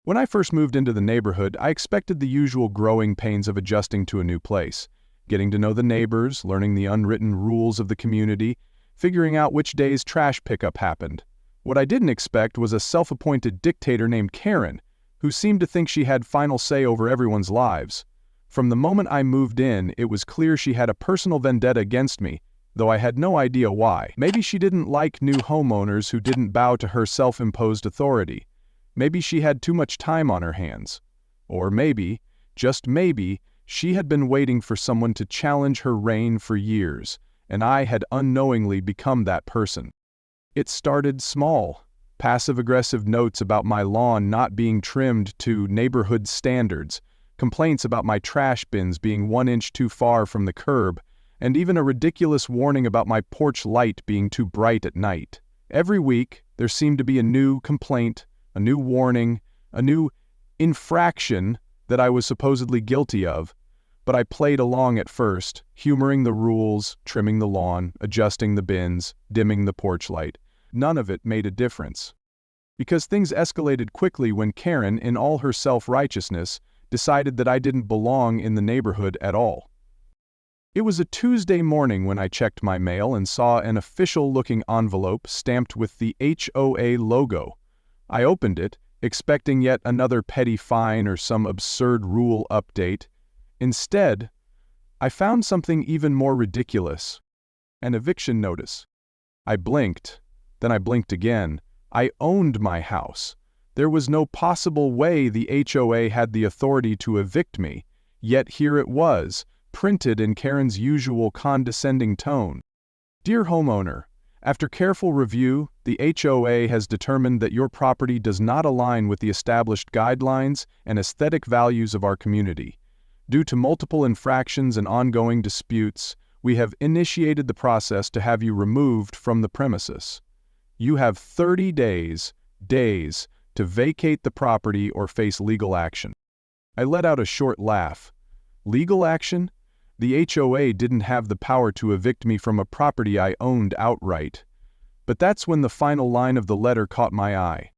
When I first moved into the neighborhood, I expected the usual growing pains of adjusting to a new place, getting to know the neighbors, learning the unwritten rules of the community, figuring out which days trash pickup happened. What I didn't expect was a self-appointed dictator named Karen, who seemed to think she had final say over everyone's lives. From the moment I moved in, it was clear she had a personal vendetta against me, though I had no idea why. Maybe she didn't like new homeowners who didn't bow to her self-imposed authority. Maybe she had too much time on her hands. Or maybe, just maybe, she had been waiting for someone to challenge her reign for years, and I had unknowingly become that person. It started small. Passive-aggressive notes about my lawn not being trimmed to neighborhood standards, complaints about my trash bins being 1 inch too far from the curb, and even a ridiculous warning about my porch light being too bright at night. Every week, there seemed to be a new complaint, a new warning, a new infraction that I was supposedly guilty of, but I played along at first, humoring the rules, trimming the lawn, adjusting the bins, dimming the porch light. None of it made a difference. Because things escalated quickly when Karen, in all her self-righteousness, decided that I didn't belong in the neighborhood at all. It was a Tuesday morning when I checked my mail and saw an official-looking envelope stamped with the HOA logo. I opened it, expecting yet another petty fine or some absurd rule update. Instead, I found something even more ridiculous. An eviction notice. I blinked, then I blinked again. I owned my house. There was no possible way the HOA had the authority to evict me, yet here it was, printed in Karen's usual condescending tone. Dear homeowner, after careful review, the HOA has determined that your property does not align with the established guidelines and aesthetic values of our community. Due to multiple infractions and ongoing disputes, we have initiated the process to have you removed from the premises. You have 30 days to vacate the property or face legal action. I let out a short laugh. Legal action? The HOA didn't have the power to evict me from a property I owned outright. But that's when the final line of the letter caught my eye.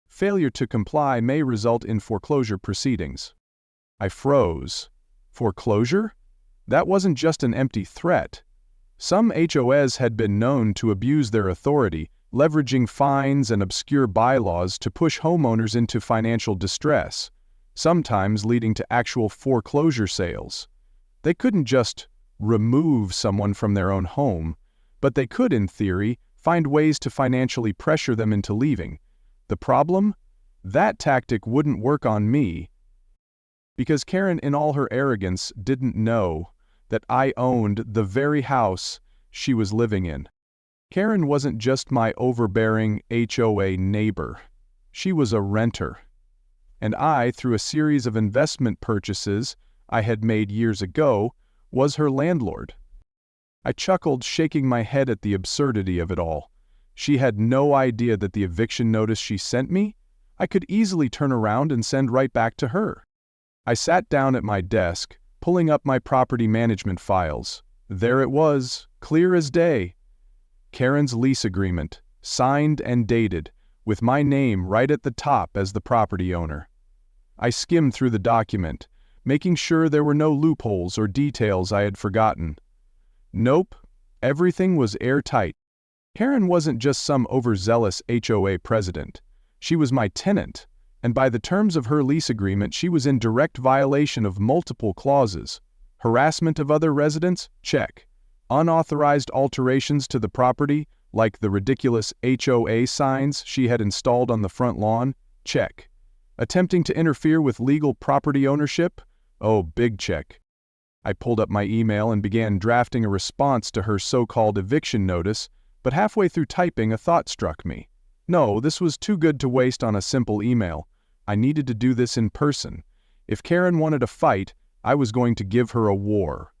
Failure to comply may result in foreclosure proceedings. I froze. Foreclosure? That wasn't just an empty threat. Some HOAs had been known to abuse their authority, leveraging fines and obscure bylaws to push homeowners into financial distress, sometimes leading to actual foreclosure sales. They couldn't just remove someone from their own home, but they could, in theory, find ways to financially pressure them into leaving. The problem? That tactic wouldn't work on me, because Karen, in all her arrogance, didn't know that I owned the very house she was living in. Karen wasn't just my overbearing HOA neighbor. She was a renter. And I, through a series of investment purchases I had made years ago, was her landlord. I chuckled, shaking my head at the absurdity of it all. She had no idea that the eviction notice she sent me, I could easily turn around and send right back to her. I sat down at my desk, pulling up my property management files. There it was, clear as day. Karen's lease agreement, signed and dated, with my name right at the top as the property owner. I skimmed through the document, making sure there were no loopholes or details I had forgotten. Nope, everything was airtight. Karen wasn't just some overzealous HOA president. She was my tenant, and by the terms of her lease agreement, she was in direct violation of multiple clauses. Harassment of other residents? Check. Unauthorized alterations to the property, like the ridiculous HOA signs she had installed on the front lawn? Check. Attempting to interfere with legal property ownership? Oh, big check. I pulled up my email and began drafting a response to her so-called eviction notice, but halfway through typing, a thought struck me. No, this was too good to waste on a simple email. I needed to do this in person. If Karen wanted a fight, I was going to give her a war.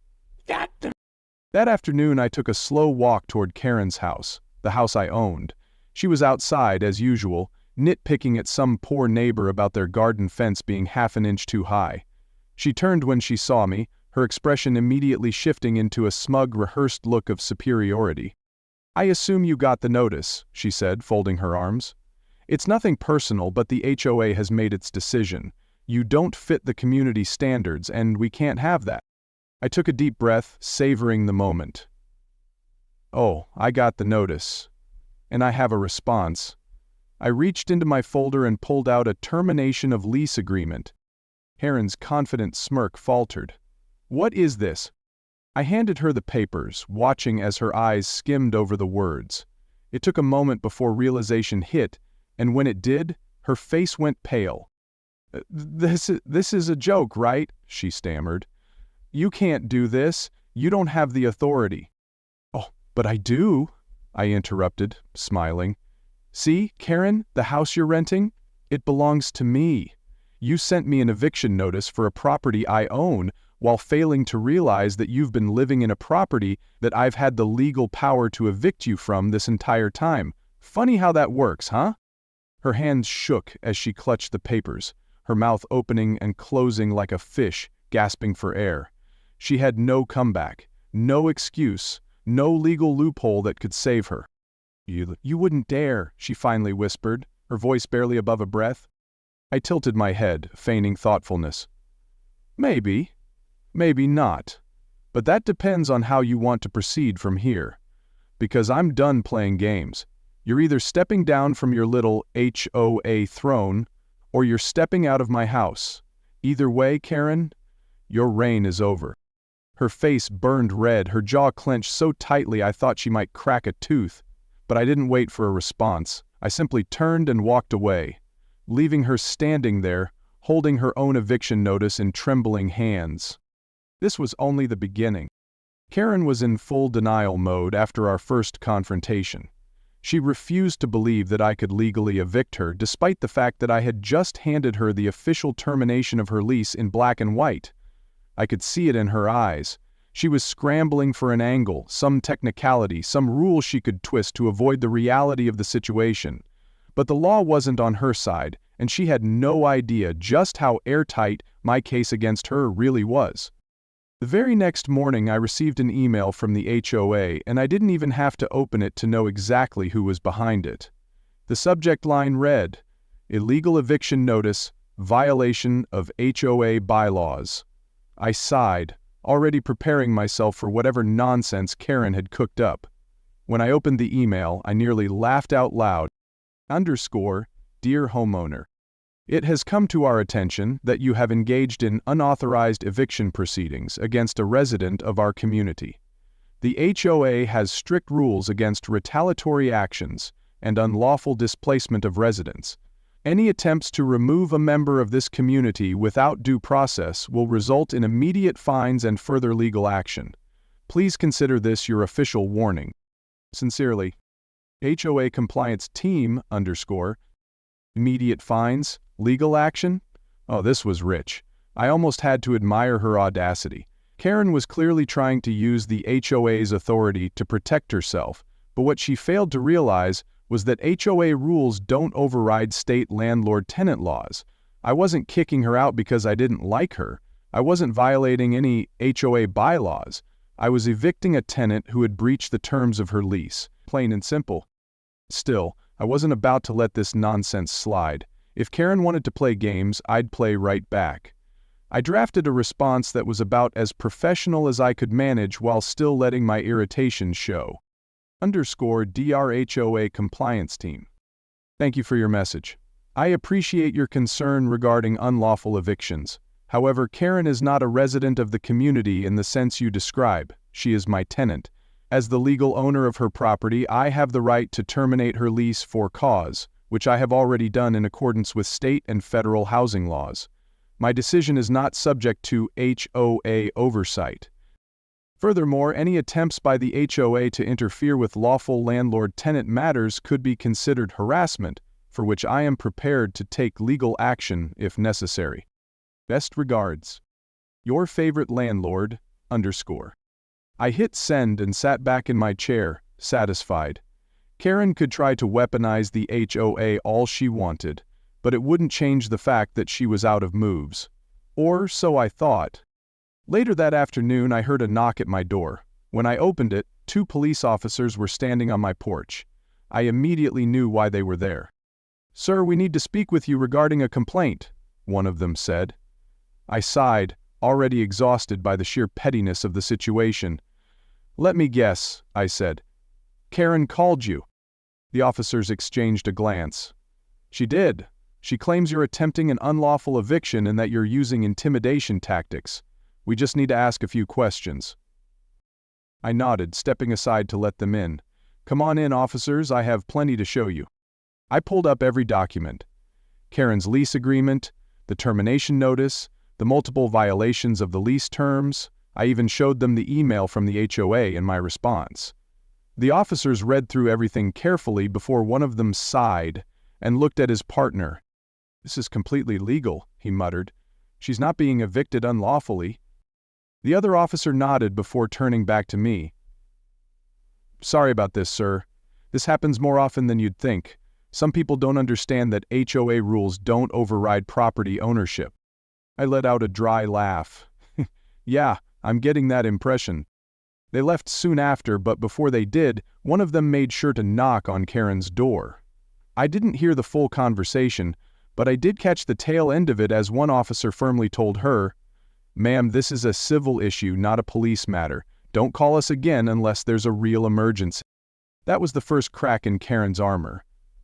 That afternoon, I took a slow walk toward Karen's house, the house I owned. She was outside, as usual, nitpicking at some poor neighbor about their garden fence being half an inch too high. She turned when she saw me, her expression immediately shifting into a smug, rehearsed look of superiority. "I assume you got the notice," she said, folding her arms. It's nothing personal, but the HOA has made its decision. You don't fit the community standards, and we can't have that. I took a deep breath, savoring the moment. Oh, I got the notice. And I have a response. I reached into my folder and pulled out a termination of lease agreement. Karen's confident smirk faltered. What is this? I handed her the papers, watching as her eyes skimmed over the words. It took a moment before realization hit, and when it did, her face went pale. This is a joke, right? She stammered. You can't do this. You don't have the authority. Oh, but I do, I interrupted, smiling. See, Karen, the house you're renting? It belongs to me. You sent me an eviction notice for a property I own, while failing to realize that you've been living in a property that I've had the legal power to evict you from this entire time. Funny how that works, huh? Her hands shook as she clutched the papers, her mouth opening and closing like a fish, gasping for air. She had no comeback, no excuse, no legal loophole that could save her. You wouldn't dare, she finally whispered, her voice barely above a breath. I tilted my head, feigning thoughtfulness. Maybe not. But that depends on how you want to proceed from here. Because I'm done playing games. You're either stepping down from your little HOA throne, or you're stepping out of my house. Either way, Karen, your reign is over. Her face burned red, her jaw clenched so tightly I thought she might crack a tooth. But I didn't wait for a response. I simply turned and walked away, leaving her standing there, holding her own eviction notice in trembling hands. This was only the beginning. Karen was in full denial mode after our first confrontation. She refused to believe that I could legally evict her, despite the fact that I had just handed her the official termination of her lease in black and white. I could see it in her eyes. She was scrambling for an angle, some technicality, some rule she could twist to avoid the reality of the situation. But the law wasn't on her side, and she had no idea just how airtight my case against her really was. The very next morning I received an email from the HOA, and I didn't even have to open it to know exactly who was behind it. The subject line read, "Illegal eviction notice, violation of HOA bylaws." I sighed, already preparing myself for whatever nonsense Karen had cooked up. When I opened the email, I nearly laughed out loud. Dear homeowner. It has come to our attention that you have engaged in unauthorized eviction proceedings against a resident of our community. The HOA has strict rules against retaliatory actions and unlawful displacement of residents. Any attempts to remove a member of this community without due process will result in immediate fines and further legal action. Please consider this your official warning. Sincerely, HOA Compliance Team _ Immediate fines? Legal action? Oh, this was rich. I almost had to admire her audacity. Karen was clearly trying to use the HOA's authority to protect herself, but what she failed to realize was that HOA rules don't override state landlord-tenant laws. I wasn't kicking her out because I didn't like her. I wasn't violating any HOA bylaws. I was evicting a tenant who had breached the terms of her lease, plain and simple. Still, I wasn't about to let this nonsense slide. If Karen wanted to play games, I'd play right back. I drafted a response that was about as professional as I could manage while still letting my irritation show. _DRHOA Compliance Team. Thank you for your message. I appreciate your concern regarding unlawful evictions. However, Karen is not a resident of the community in the sense you describe. She is my tenant. As the legal owner of her property, I have the right to terminate her lease for cause, which I have already done in accordance with state and federal housing laws. My decision is not subject to HOA oversight. Furthermore, any attempts by the HOA to interfere with lawful landlord-tenant matters could be considered harassment, for which I am prepared to take legal action if necessary. Best regards. Your favorite landlord, _ I hit send and sat back in my chair, satisfied. Karen could try to weaponize the HOA all she wanted, but it wouldn't change the fact that she was out of moves. Or so I thought. Later that afternoon I heard a knock at my door. When I opened it, 2 police officers were standing on my porch. I immediately knew why they were there. "Sir, we need to speak with you regarding a complaint," one of them said. I sighed, already exhausted by the sheer pettiness of the situation. "Let me guess," I said. "Karen called you." The officers exchanged a glance. "She did. She claims you're attempting an unlawful eviction and that you're using intimidation tactics. We just need to ask a few questions." I nodded, stepping aside to let them in. "Come on in, officers, I have plenty to show you." I pulled up every document. Karen's lease agreement, the termination notice, the multiple violations of the lease terms. I even showed them the email from the HOA in my response. The officers read through everything carefully before one of them sighed and looked at his partner. "This is completely legal," he muttered. "She's not being evicted unlawfully." The other officer nodded before turning back to me. "Sorry about this, sir. This happens more often than you'd think. Some people don't understand that HOA rules don't override property ownership." I let out a dry laugh. "Yeah, I'm getting that impression." They left soon after, but before they did, one of them made sure to knock on Karen's door. I didn't hear the full conversation, but I did catch the tail end of it as one officer firmly told her, "Ma'am, this is a civil issue, not a police matter. Don't call us again unless there's a real emergency." That was the first crack in Karen's armor.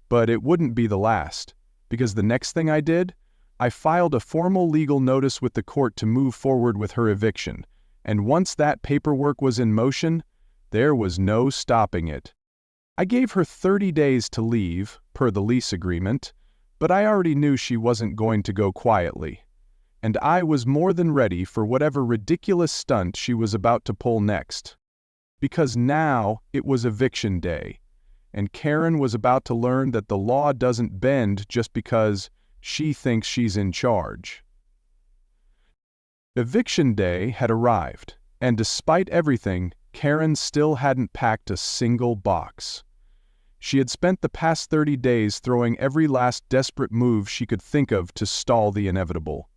But it wouldn't be the last, because the next thing I did, I filed a formal legal notice with the court to move forward with her eviction, and once that paperwork was in motion, there was no stopping it. I gave her 30 days to leave, per the lease agreement, but I already knew she wasn't going to go quietly, and I was more than ready for whatever ridiculous stunt she was about to pull next. Because now it was eviction day, and Karen was about to learn that the law doesn't bend just because she thinks she's in charge. Eviction day had arrived, and despite everything, Karen still hadn't packed a single box. She had spent the past 30 days throwing every last desperate move she could think of to stall the inevitable.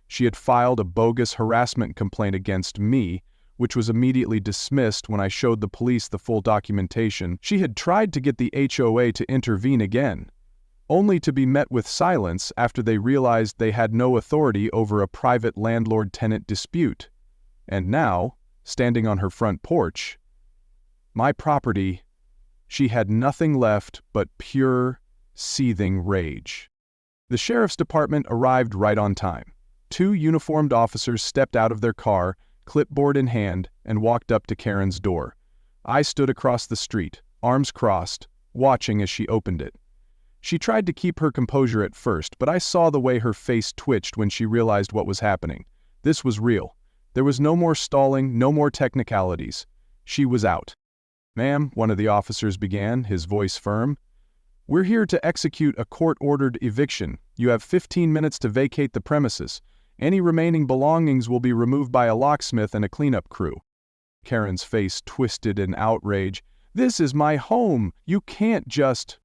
She had filed a bogus harassment complaint against me, which was immediately dismissed when I showed the police the full documentation. She had tried to get the HOA to intervene again, only to be met with silence after they realized they had no authority over a private landlord-tenant dispute. And now, standing on her front porch, my property, she had nothing left but pure, seething rage. The sheriff's department arrived right on time. 2 uniformed officers stepped out of their car, clipboard in hand, and walked up to Karen's door. I stood across the street, arms crossed, watching as she opened it. She tried to keep her composure at first, but I saw the way her face twitched when she realized what was happening. This was real. There was no more stalling, no more technicalities. She was out. "Ma'am," one of the officers began, his voice firm, "we're here to execute a court-ordered eviction. You have 15 minutes to vacate the premises. Any remaining belongings will be removed by a locksmith and a cleanup crew." Karen's face twisted in outrage. "This is my home! You can't just—"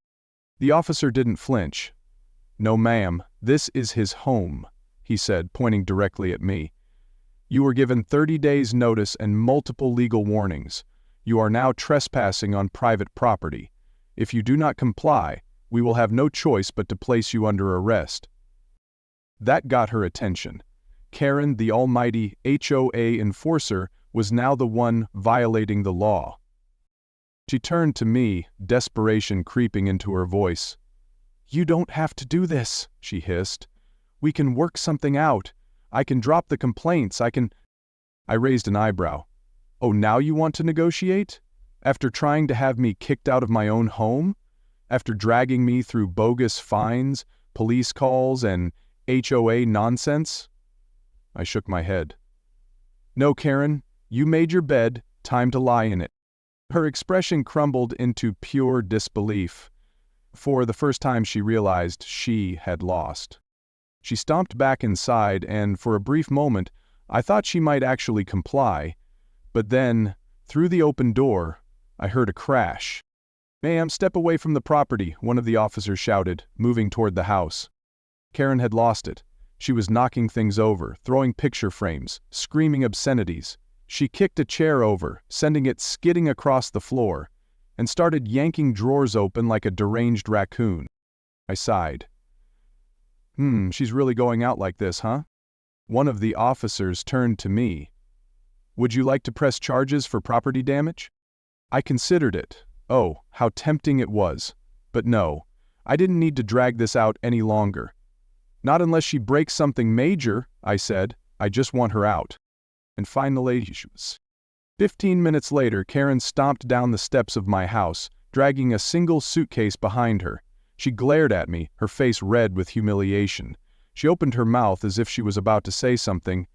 The officer didn't flinch. "No, ma'am, this is his home," he said, pointing directly at me. "You were given 30 days' notice and multiple legal warnings. You are now trespassing on private property. If you do not comply, we will have no choice but to place you under arrest." That got her attention. Karen, the almighty HOA enforcer, was now the one violating the law. She turned to me, desperation creeping into her voice. "You don't have to do this," she hissed. "We can work something out. I can drop the complaints, I raised an eyebrow. "Oh, now you want to negotiate? After trying to have me kicked out of my own home? After dragging me through bogus fines, police calls, and HOA nonsense?" I shook my head. "No, Karen, you made your bed, time to lie in it." Her expression crumbled into pure disbelief. For the first time she realized she had lost. She stomped back inside, and for a brief moment, I thought she might actually comply. But then, through the open door, I heard a crash. "Ma'am, step away from the property," one of the officers shouted, moving toward the house. Karen had lost it. She was knocking things over, throwing picture frames, screaming obscenities. She kicked a chair over, sending it skidding across the floor, and started yanking drawers open like a deranged raccoon. I sighed. She's really going out like this, huh? One of the officers turned to me. Would you like to press charges for property damage? I considered it. Oh, how tempting it was. But no, I didn't need to drag this out any longer. Not unless she breaks something major, I said. I just want her out. And finally, 15 minutes later, Karen stomped down the steps of my house, dragging a single suitcase behind her. She glared at me, her face red with humiliation. She opened her mouth as if she was about to say something.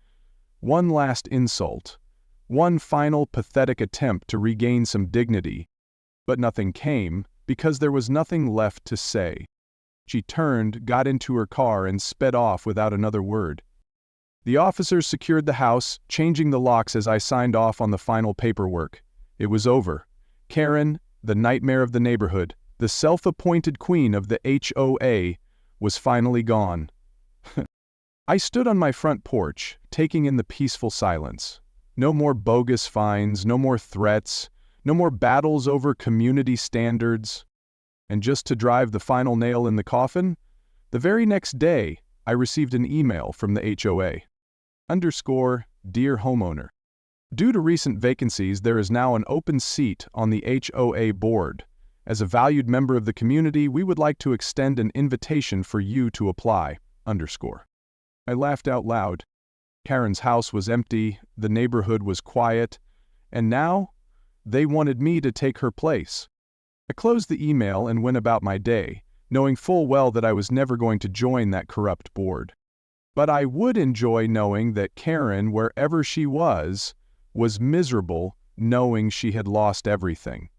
One last insult. One final pathetic attempt to regain some dignity. But nothing came, because there was nothing left to say. She turned, got into her car, and sped off without another word. The officers secured the house, changing the locks as I signed off on the final paperwork. It was over. Karen, the nightmare of the neighborhood, the self-appointed queen of the HOA, was finally gone. I stood on my front porch, taking in the peaceful silence. No more bogus fines, no more threats, no more battles over community standards. And just to drive the final nail in the coffin, the very next day, I received an email from the HOA. Dear homeowner. Due to recent vacancies, there is now an open seat on the HOA board. As a valued member of the community, we would like to extend an invitation for you to apply. I laughed out loud. Karen's house was empty, the neighborhood was quiet, and now they wanted me to take her place. I closed the email and went about my day, knowing full well that I was never going to join that corrupt board. But I would enjoy knowing that Karen, wherever she was miserable, knowing she had lost everything.